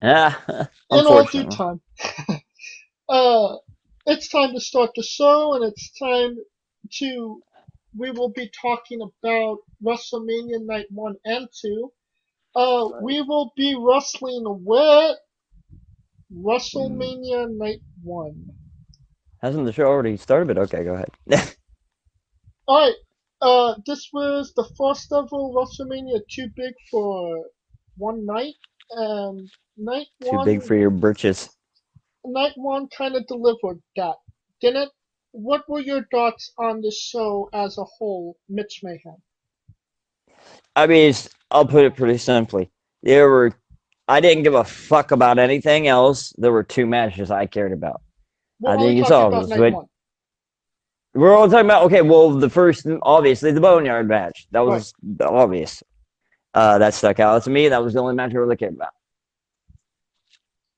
Yeah, in all due unfortunately. time. uh, it's time to start the show, and it's time to. We will be talking about WrestleMania Night 1 and 2. Right. We will be wrestling with Mm. WrestleMania Night 1. Hasn't the show already started? But okay, go ahead. Alright, this was the first ever WrestleMania too big for one night, and night Too big one, for your britches. night one kind of delivered that, didn't it? What were your thoughts on the show as a whole, Mitch Mayhem? I mean, I'll put it pretty simply. There were, I didn't give a fuck about anything else. There were two matches I cared about. We're I only think it's talking about obvious, night but one, we're all talking about okay. Well, the first, obviously, the Boneyard match. That right? was obvious. That stuck out to me. That was the only match I really cared about.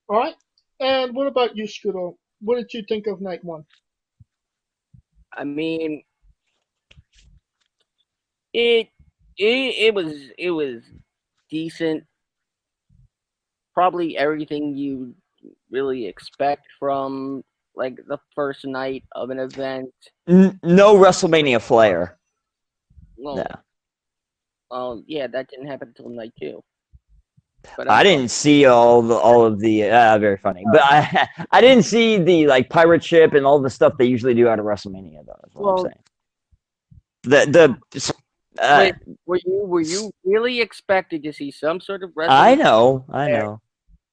Alright, and what about you, Scooter? What did you think of night one? I mean, it it was decent. Probably everything you really expect from like the first night of an event. No WrestleMania flair. No, Well, yeah, that didn't happen until night two. But I I'm sorry. didn't see all of the very funny, but I didn't see the like pirate ship and all the stuff they usually do out of WrestleMania. Though is what I'm Well, saying. The wait, were you really expected to see some sort of I wrestling know, I there know.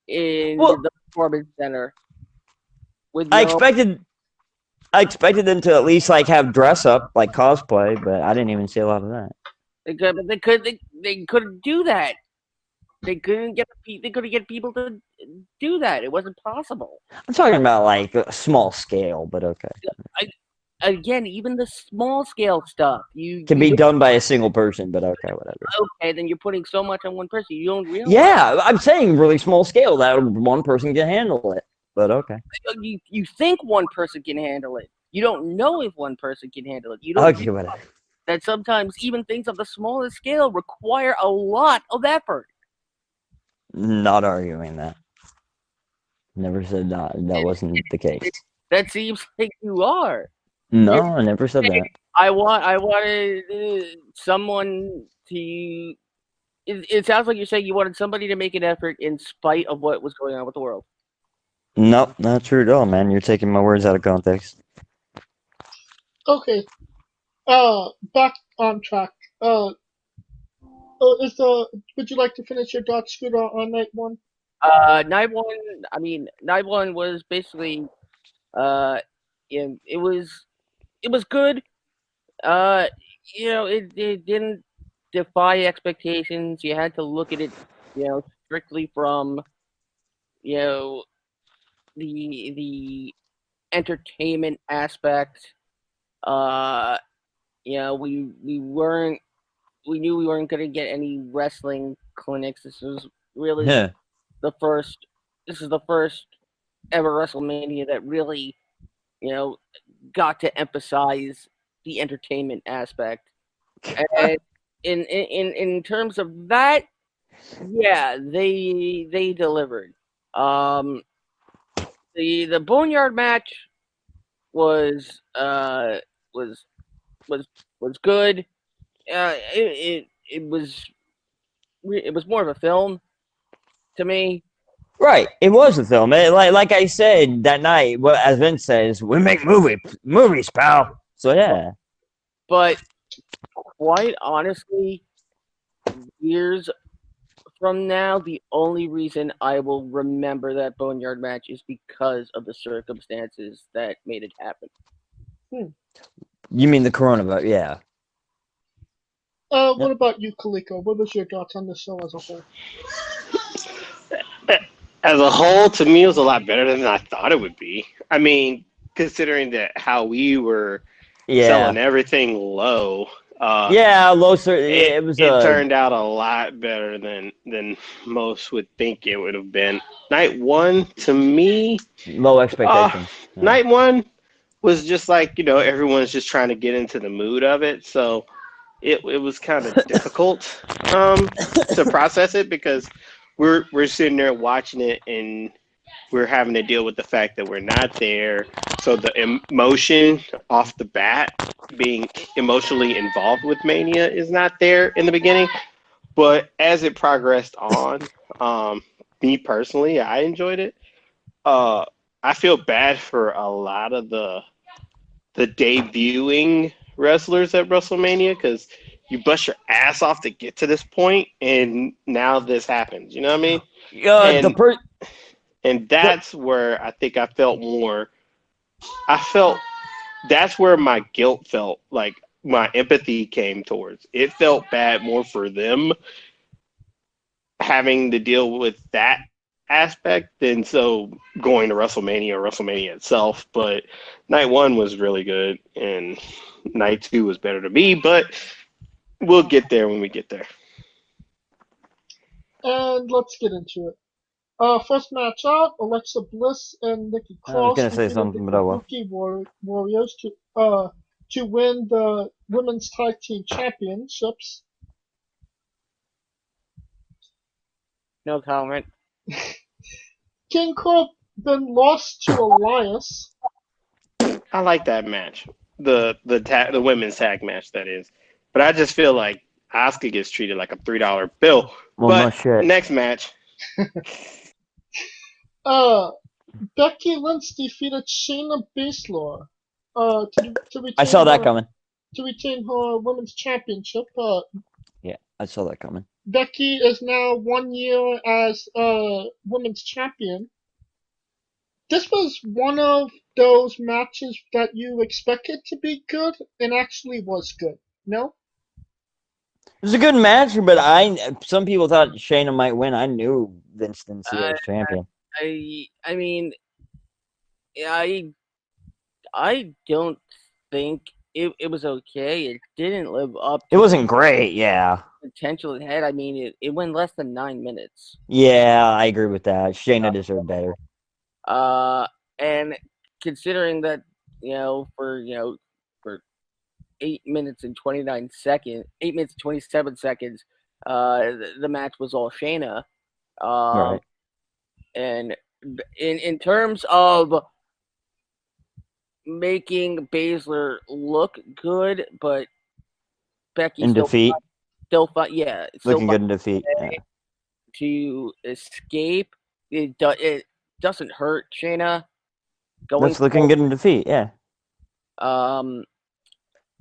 in Well, the performance center with I no? expected I expected them to at least like have dress up like cosplay, but I didn't even see a lot of that. They couldn't do that. They couldn't get people to do that. It wasn't possible. I'm talking about like a small scale, but okay. I, Again, even the small scale stuff, Can you be would done by a single person, but okay, whatever. okay, then you're putting so much on one person. You don't realize Yeah, I'm saying really small scale that one person can handle it, but okay. you think one person can handle it. You don't know if one person can handle it. You don't Okay, realize whatever. that sometimes even things of the smallest scale require a lot of effort. Not arguing that. Never said not. That wasn't the case. That seems like you are. No, You're I never said saying, that. I wanted someone to. It sounds like you're saying you wanted somebody to make an effort in spite of what was going on with the world. Nope, not true at all, man. You're taking my words out of context. Okay, back on track. Is would you like to finish your thoughts, Scooter, on night one? Night one. I mean, night one was basically. Uh, it was good. Uh, it didn't defy expectations. You had to look at it, strictly from you know the entertainment aspect. Uh, we knew we weren't going to get any wrestling clinics. This was really Yeah. the first. This is the first ever WrestleMania that really, you know, got to emphasize the entertainment aspect. And in terms of that, yeah, they delivered. Um, the Boneyard match was was was was good. It was more of a film to me, Right. It was a film. Like I said that night, well, as Vince says, we make movies, pal. So yeah. but quite honestly, years from now, the only reason I will remember that Boneyard match is because of the circumstances that made it happen. Hmm. You mean the coronavirus? Yeah. What Yep. about you, Kaliko? What was your thoughts on the show as a whole? As a whole, to me, it was a lot better than I thought it would be. I mean, considering that how we were selling Yeah. everything low, Yeah, low sir. it It was it a turned out a lot better than most would think it would have been. Night one, to me, low uh, expectations. Yeah. night one was just like everyone's just trying to get into the mood of it, so it was kind of difficult to process it because we're sitting there watching it, and we're having to deal with the fact that we're not there. So the emotion off the bat, being emotionally involved with Mania, is not there in the beginning. But as it progressed on, me personally, I enjoyed it. I feel bad for a lot of the debuting wrestlers at WrestleMania because you bust your ass off to get to this point, and now this happens. You know what I mean? The And that's where I think I felt more. I felt that's where my guilt felt like my empathy came towards. It felt bad more for them having to deal with that aspect than so going to WrestleMania itself. But night one was really good, and night two was better to me. But we'll get there when we get there. And let's get into it. First match out, Alexa Bliss and Nikki I was Cross gonna say defeated something, the but oh well. Kabuki Warriors to win the Women's Tag Team Championships. No comment. King Corbin lost to Elias. I like that match, the women's tag match, that is. But I just feel like Asuka gets treated like a $3 bill. Well, no But shit. next match, Becky Lynch defeated Shayna Baszler to retain I saw that her, coming. to retain her women's championship. Yeah, I saw that coming. Becky is now 1 year as women's champion. This was one of those matches that you expected to be good and actually was good. No? It was a good match, but some people thought Shayna might win. I knew Vince didn't see her as champion. I mean, I don't think it was okay. It didn't live up to It wasn't great, yeah. the potential it had. I mean, it went less than 9 minutes. Yeah, I agree with that. Shayna deserved better. And considering that, for 8 minutes and 29 seconds, 8 minutes and 27 seconds, the match was all Shayna. Right. And in terms of making Baszler look good, but Becky In defeat. still Looking good in defeat. Yeah. to escape. It doesn't hurt Shayna. That's looking good in defeat, yeah.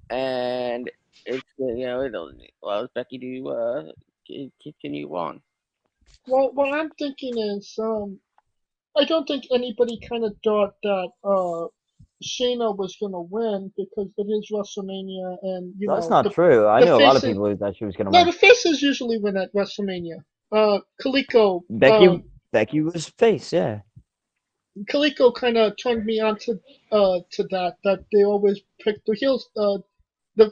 And it's it allows Becky to continue on. Well, what I'm thinking is, I don't think anybody kind of thought that Shayna was gonna win because it is WrestleMania, and That's not true. I knew a lot of faces- people who thought she was going to No, win. the faces usually win at WrestleMania. Kaliko. Becky was face, yeah. Kaliko kind of turned me on to that they always pick the heels, the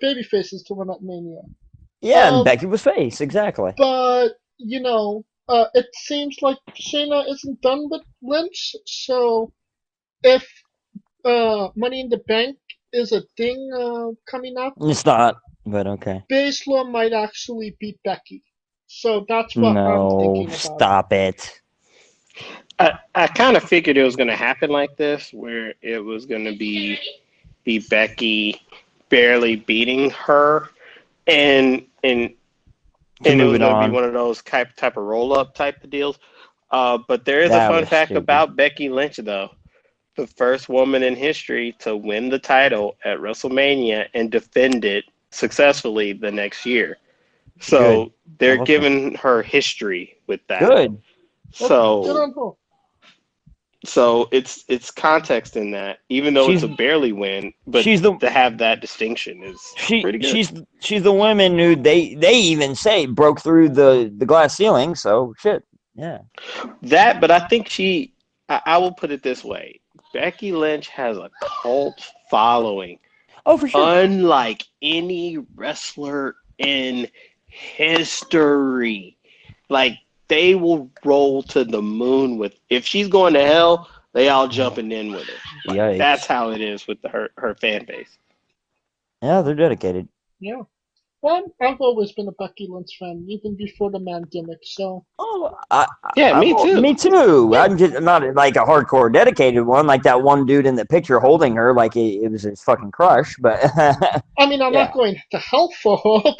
baby faces to win at Mania. Yeah, and Becky was face, exactly. But it seems like Shayna isn't done with Lynch. So if Money in the Bank is a thing coming up, It's not, but okay. Baszler might actually beat Becky. So that's what I'm No, thinking about. stop it. I kind of figured it was going to happen like this, where it was going to be Becky barely beating her, and it was going to be one of those type of roll up type of deals. But there is a fun fact about Becky Lynch, though. The first woman in history to win the title at WrestleMania and defend it successfully the next year. So they're giving her history with that. Good. So it's context in that, even though it's a barely win, but to have that distinction is pretty good. She's the woman who they even say broke through the glass ceiling. So shit, yeah. That, but I think I will put it this way: Becky Lynch has a cult following. Oh, for sure. Unlike any wrestler in history, like. They will roll to the moon with. If she's going to hell, they all jumping in with her. Like, that's how it is with her fan base. Yeah, they're dedicated. Yeah. Well, I've always been a Becky Lynch fan, even before the man gimmick. So Oh, Yeah, me too. Me too. I'm just not like a hardcore dedicated one, like that one dude in the picture holding her, like it was his fucking crush. But I mean, I'm Yeah. not going to hell for her.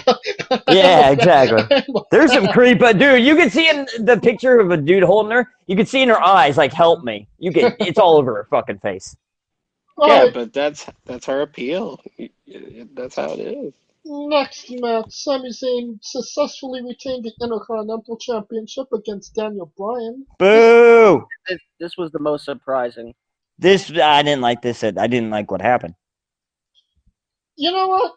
But yeah, exactly. I'm a There's some fan. creep, but dude, you can see in the picture of a dude holding her. You can see in her eyes, like, "Help me!" It's all over her fucking face. All Yeah, right, but that's her appeal. That's how it is. next match, Sami Zayn successfully retained the Intercontinental Championship against Daniel Bryan. Boo! This was the most surprising. This I didn't like. This. I didn't like what happened. You know what?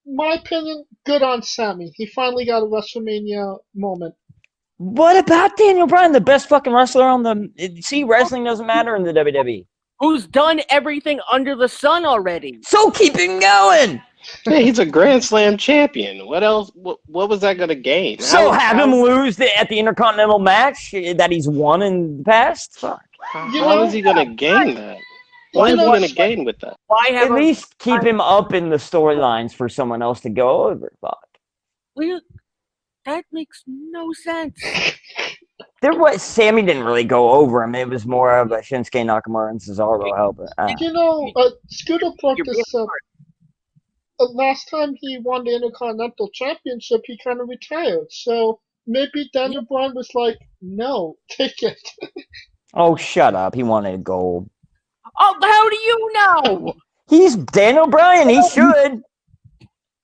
My opinion, good on Sami. He finally got a WrestleMania moment. What about Daniel Bryan, the best fucking wrestler on the? See, wrestling doesn't matter in the WWE. Who's done everything under the sun already? So keep it going. Yeah, he's a Grand Slam champion. What else? What was that going to gain? So have him lose at the Intercontinental match that he's won in the past? Fuck. How is he going to gain that? What You is he know, going to gain with that? Why have At least keep him up in the storylines for someone else to go over. Fuck. That makes no sense. Sammy didn't really go over him. It was more of a Shinsuke Nakamura and Cesaro helping. You know, Scooter brought You're this up. Last time he won the Intercontinental Championship, he kind of retired. So maybe Daniel Bryan was like, "No, take it." Oh, shut up. He wanted gold. Oh, how do you know? He's Daniel Bryan. He should.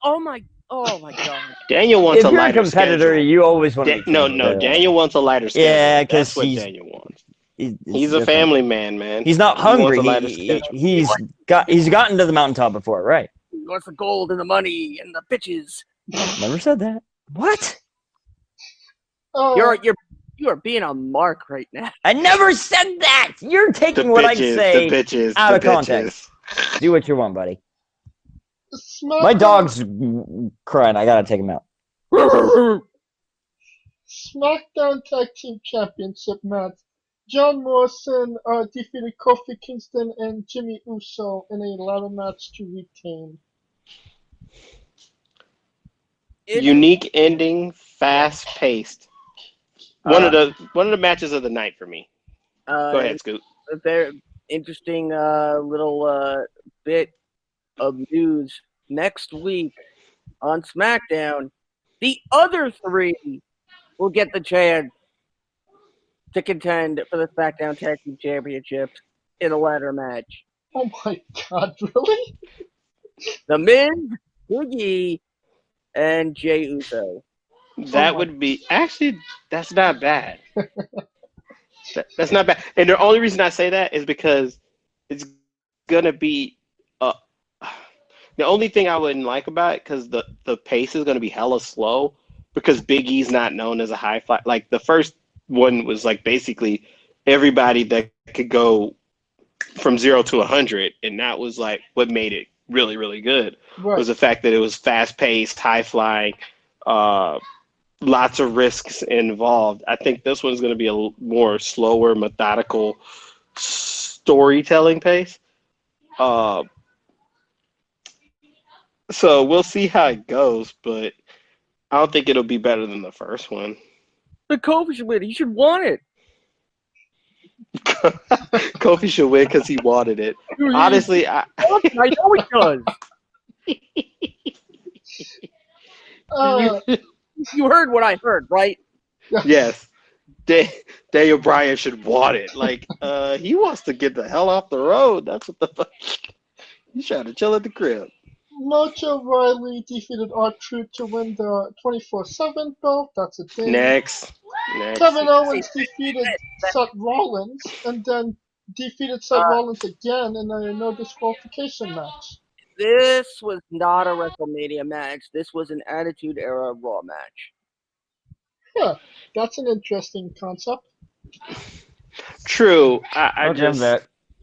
Oh my god. Daniel wants If a you're a lighter competitor, schedule. you always want to be No. Daniel wants a lighter schedule. Yeah, that's 'cause what he's- Daniel wants. He's He's a different. family man. He's not He wants hungry. a lighter He, schedule. he's gotten to the mountaintop before, right? He wants the gold and the money and the bitches. Never said that. What? You are being a mark right now. I never said that. You're The taking what I bitches, say the bitches, out the of context. bitches. Do what you want, buddy. SmackDown, My dog's crying. I gotta take him out. SmackDown Tag Team Championship match. John Morrison defeated Kofi Kingston and Jimmy Uso in a ladder match to retain. Unique ending, fast paced. One of the matches of the night for me. Go ahead, Scoot. A very interesting little bit of news. Next week on SmackDown, the other three will get the chance to contend for the SmackDown Tag Team Championship in a ladder match. Oh my god, really? The Miz, Big E, and Jey Uso. That would be actually. That's not bad. That's not bad. And the only reason I say that is because it's gonna be. The only thing I wouldn't like about it, because the pace is gonna be hella slow, because Big E's not known as a high fly. Like the first one was like basically everybody that could go from 0 to 100, and that was like what made it really, really good. Right. Was the fact that it was fast paced, high flying, lots of risks involved. I think this one's going to be a more slower, methodical storytelling pace. So we'll see how it goes, but I don't think it'll be better than the first one. But Kofi should win. He should want it. Kofi should win because he wanted it. Honestly, I know he does. You heard what I heard, right? yes, Daniel Bryan should want it. Like, he wants to get the hell off the road. That's what the fuck. He's trying to chill at the crib. Mojo Riley defeated R-Truth to win the 24/7 belt. That's a thing. Next. Kevin Owens defeated Seth Rollins and then defeated Seth Rollins again in a no disqualification match. This was not a WrestleMania match. This was an Attitude Era Raw match. Yeah, that's an interesting concept. True.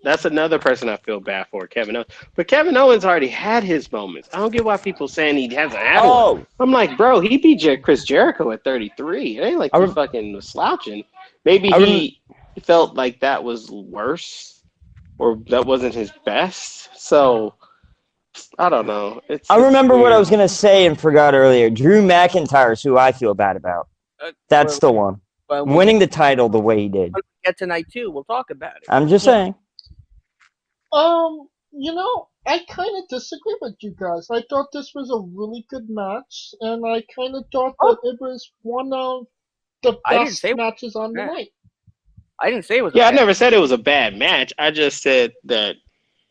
That's another person I feel bad for, Kevin Owens. But Kevin Owens already had his moments. I don't get why people saying he hasn't had one. I'm like, bro, he beat Chris Jericho at 33. It ain't like he fucking was slouching. Maybe he felt like that was worse or that wasn't his best. So I don't know. I remember what I weird. was gonna say and forgot earlier. Drew McIntyre is who I feel bad about. That's the one. Well, Winning the title the way he did. when we get tonight too, we'll talk about it. I'm just Yeah. saying. I kind of disagree with you guys. I thought this was a really good match, and I kind of thought that it was one of the I didn't best say it was matches on the bad. night. I didn't say it was. Yeah, I bad. never said it was a bad match. I just said that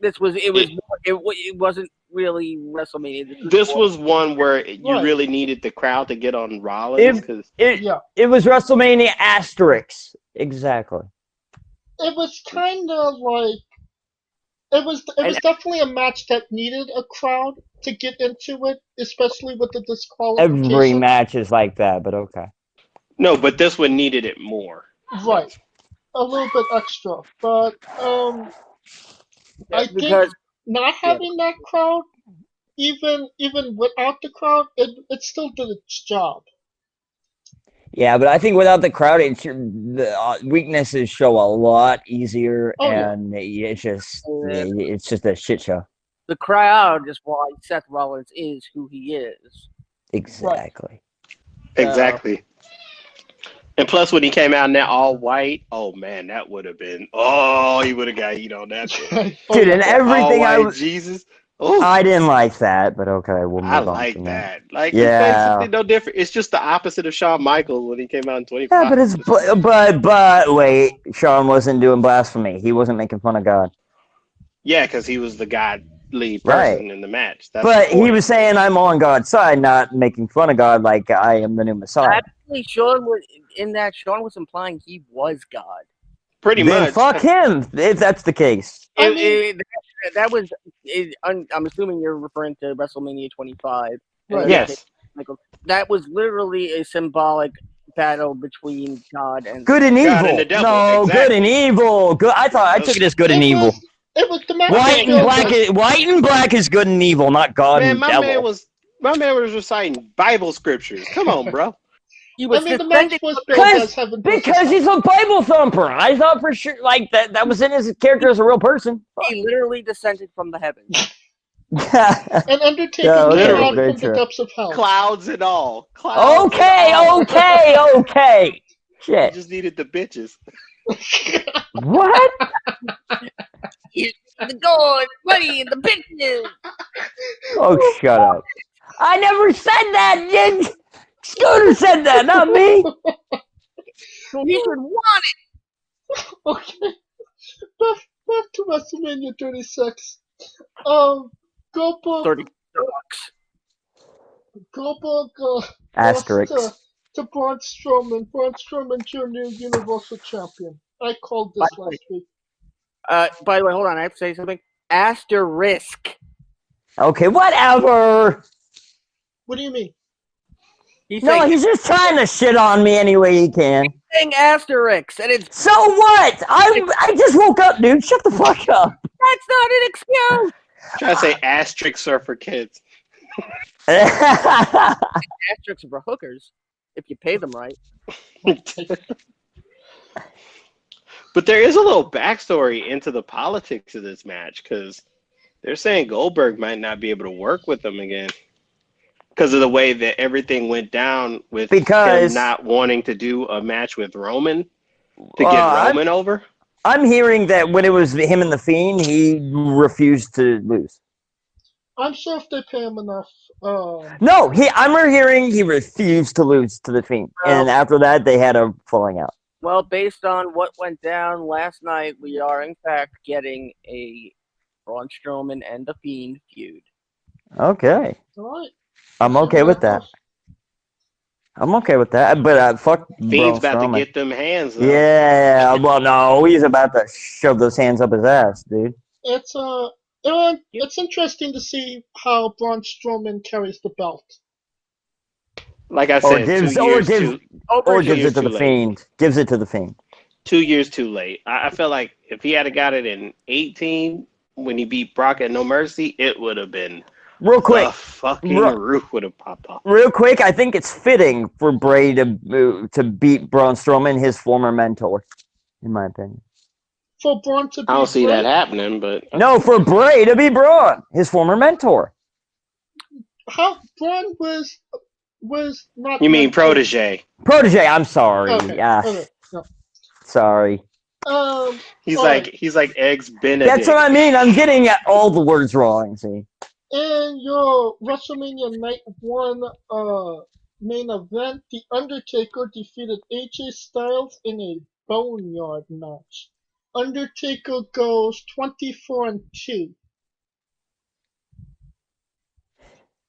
This was. It wasn't really WrestleMania. this was one where you Right. really needed the crowd to get on Rollins because Yeah, It was WrestleMania asterisk. Exactly. it was kind of like it was definitely a match that needed a crowd to get into it, especially with the disqualification. Every match is like that, but okay. no, but this one needed it more. Right, a little bit extra, but I think because not having that crowd, even without the crowd, it still did its job. Yeah, but I think without the crowd, the weaknesses show a lot easier, Oh, yeah. and it's just a shit show. the crowd is why Seth Rollins is who he is. Exactly. Exactly. And plus, when he came out in that all white, oh man, that would have been. Oh, he would have got heat on that. Dude, and everything all white Jesus. Oh, I didn't like that, but okay, we'll move I on like from that. Like, Yeah. it's no different. It's just the opposite of Shawn Michaels when he came out in 25. Yeah, but it's but wait, Shawn wasn't doing blasphemy. He wasn't making fun of God. Yeah, because he was the godly person Right. in the match. That's But the point. he was saying, "I'm on God's side," not making fun of God like I am the new Messiah. Actually, Sean was implying he was God. Pretty Then much. fuck him if that's the case. I mean- That was. I'm assuming you're referring to WrestleMania 25. Right. Yes. Michael. That was literally a symbolic battle between God and Good and God evil. and the devil, No, exactly. good and evil. Good. I took it as good and evil. It was the match. White and black is good and evil, not God Man, and my devil. man was reciting Bible scriptures. Come on, bro. he I was mean, the match suspended. was billed as heaven versus Because he's a Bible thumper. I thought for sure like that was in his character as a real person. He literally descended from the heavens. And Undertaker Yeah, came literally, out very from true. the depths of hell. Clouds and all. Clouds okay. and all. You Shit. just needed the bitches. What? The gold, money, and the bitches. Oh, shut up. I never said that. Scooter said that, not me. So he should want it. Okay. Back to WrestleMania 36. Goldberg 30 Asterisk. lost to Braun Strowman. Braun Strowman's your new Universal Champion. I called this last week. By the way, hold on. I have to say something. Asterisk. Okay, whatever. What do you mean? He's No, saying, he's just trying to shit on me any way he can. saying asterisk, and it's So what? I just woke up, dude. Shut the fuck up. that's not an excuse. Try to say asterisks are for kids. Asterisks are for hookers if you pay them right. But there is a little backstory into the politics of this match because they're saying Goldberg might not be able to work with them again because of the way that everything went down with him not wanting to do a match with Roman to get Roman over. I'm hearing that when it was him and the Fiend, he refused to lose. I'm sure if they pay him enough. No, I'm hearing he refused to lose to the Fiend, and after that, they had a falling out. Well, based on what went down last night, we are in fact getting a Braun Strowman and the Fiend feud. Okay. All right. I'm okay with that. But fuck Fiend's Braun about Strowman. to get them hands, though. Yeah, well, no, he's about to shove those hands up his ass, dude. It's interesting to see how Braun Strowman carries the belt. Like I said, gives it to the Fiend. Gives it to the Fiend. 2 years too late. I feel like if he had got it in 18 when he beat Brock at No Mercy, it would have been real quick. The fucking roof would have popped off. Real quick, I think it's fitting for Bray to beat Braun Strowman, his former mentor, in my opinion. for Braun to be I don't see Bray? that happening, but No, for Bray to be Braun, his former mentor. How Braun was not. you mean meant to- protege? Protege, I'm sorry. Okay. Yeah, Okay. No. sorry. He's all like right. he's like eggs Benedict. That's what I mean. I'm getting all the words wrong. See, In your WrestleMania Night 1 main event, The Undertaker defeated AJ Styles in a Boneyard match. Undertaker goes 24-2.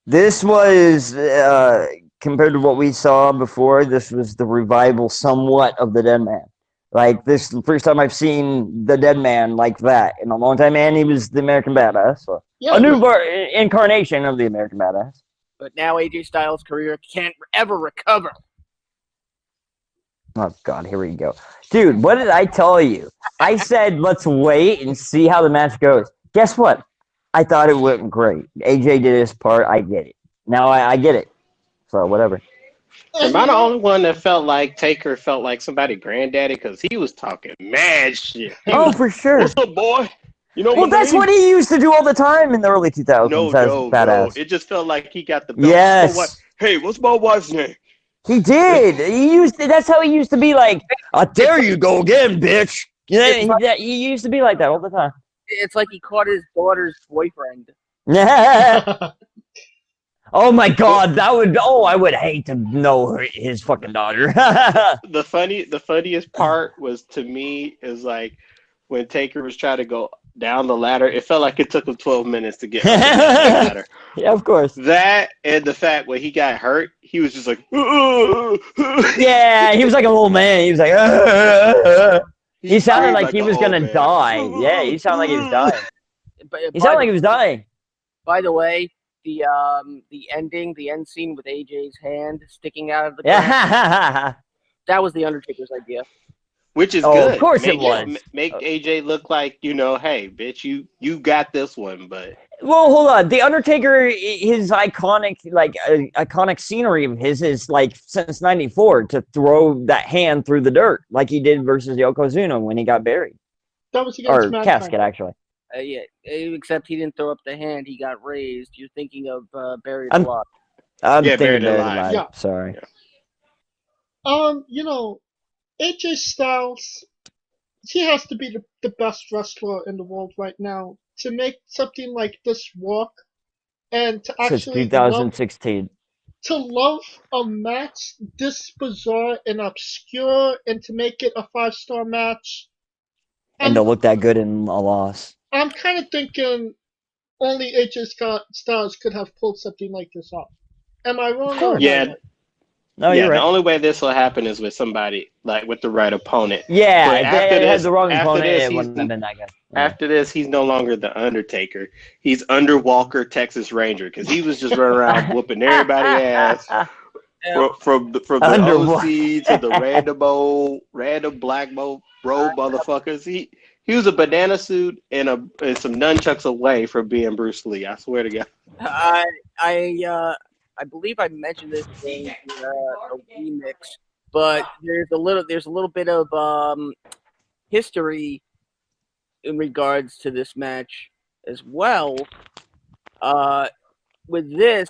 this was compared to what we saw before. This was the revival, somewhat, of the Dead Man. Like, this is the first time I've seen the Dead Man like that in a long time, and he was the American Badass. So Yeah, a new incarnation of the American Badass. But now AJ Styles' career can't ever recover. Oh, God, here we go. Dude, what did I tell you? I said, let's wait and see how the match goes. Guess what? I thought it went great. AJ did his part. I get it. Now I get it. So, whatever. Am I the only one that felt like Taker felt like somebody granddaddy because he was talking mad shit? Oh, for sure. What's up, boy? You know Well, that's what he used to do all the time in the early 2000s. No, as no, badass. no. It just felt like he got the belt. Yes. Hey, what's my wife's name? He did. That's how he used to be like, there you go again, bitch. Yeah, he used to be like that all the time. It's like he caught his daughter's boyfriend. Oh my God, I would hate to know his fucking daughter. The funniest part was, to me, is like when Taker was trying to go down the ladder. It felt like it took him 12 minutes to get up the ladder. Yeah, of course. That and the fact when he got hurt, he was just like, yeah, he was like a little man. He was like, he sounded like he was gonna die. Yeah, he sounded like he was dying. He sounded like he was dying. By the way, the end scene with AJ's hand sticking out of the Yeah. that was the Undertaker's idea. Which is good. Of course it was. Make AJ look like, hey, bitch, you got this one, but... Well, hold on. The Undertaker, his iconic scenery of his is like since '94 to throw that hand through the dirt like he did versus Yokozuna when he got buried. That was against Or casket, actually. Yeah, except he didn't throw up the hand; he got raised. You're thinking of Buried Alive. I'm thinking Buried Buried Alive. Alive. Yeah. Sorry. AJ Styles, he has to be the best wrestler in the world right now to make something like this work, and to Since actually 2016. love a match this bizarre and obscure, and to make it a 5-star match. And to look that good in a loss. I'm kind of thinking only AJ Styles could have pulled something like this off. Am I wrong? Of course. Yeah. No, you're right. The only way this will happen is with somebody, like with the right opponent. Yeah, But if after they had this- the wrong after opponent, this, it he's- wouldn't have been that good. Yeah. After this, he's no longer the Undertaker. He's Underwalker Texas Ranger, because he was just running around whooping everybody's ass. From the OC to the random black robe motherfuckers. He was a banana suit and some nunchucks away from being Bruce Lee. I swear to God. I believe I mentioned this in a remix, but there's a little bit of history in regards to this match as well. With this,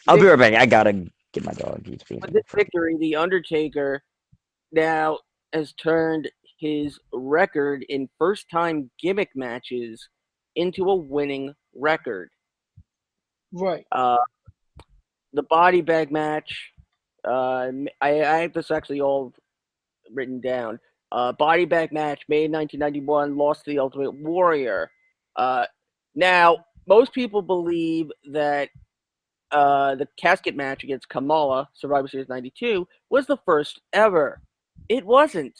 I'll be right back. I gotta get my dog. He's being with this victory, the Undertaker now has turned his record in first-time gimmick matches into a winning record. Right. The body bag match, I have this actually all written down. Body bag match, May 1991, lost to the Ultimate Warrior. Now, most people believe that the casket match against Kamala, Survivor Series 92, was the first ever. It wasn't.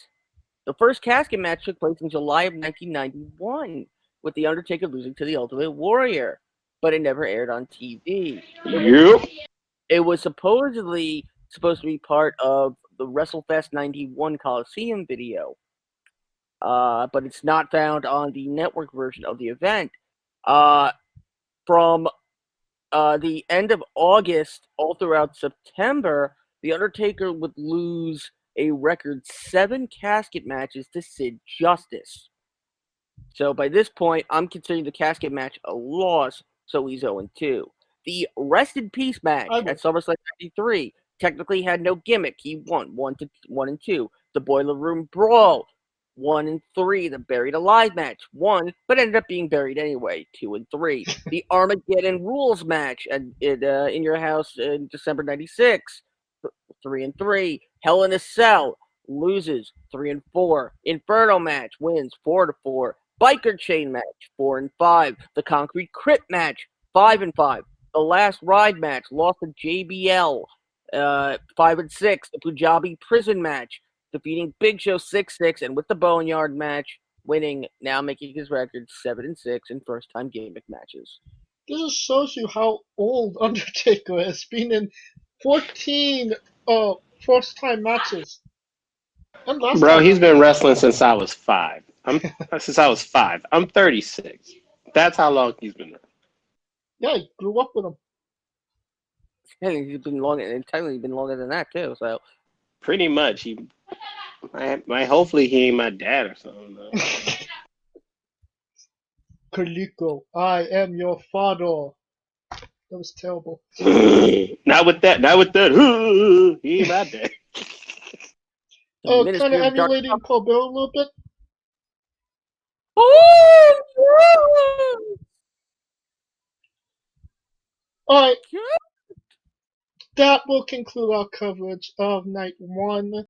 The first casket match took place in July of 1991, with The Undertaker losing to the Ultimate Warrior, but it never aired on TV. Yep. It was supposedly supposed to be part of the WrestleFest 91 Coliseum video, but it's not found on the network version of the event. From the end of August all throughout September, The Undertaker would lose a record 7 casket matches to Sid Justice. So by this point, I'm considering the casket match a loss, so he's 0-2. The Rest in Peace match I would. at SummerSlam 93 technically had no gimmick. He won 1-2. The Boiler Room Brawl 1-3. The Buried Alive match won, but ended up being buried anyway 2-3. The Armageddon Rules match in your house in December 96 3-3. Hell in a Cell loses 3-4. Inferno match wins 4-4. Biker Chain match 4-5. The Concrete Crypt match 5-5. The Last Ride match lost to JBL 5-6. The Punjabi Prison match defeating Big Show 6-6, and with the Boneyard match winning, now making his record 7-6 in first time gimmick matches. This just shows you how old Undertaker has been in 14 first time matches. And last Bro, time he's been matches. wrestling since I was 5. I'm 36. That's how long he's been wrestling. Yeah, he grew up with him. Hey, he's been longer, and technically been longer than that too. So Pretty much. Hopefully he ain't my dad or something. Though. Kaliko, I am your father. That was terrible. Not with that. He ain't my dad. Kind of emulating Paul Bear a little bit. Alright. That will conclude our coverage of night 1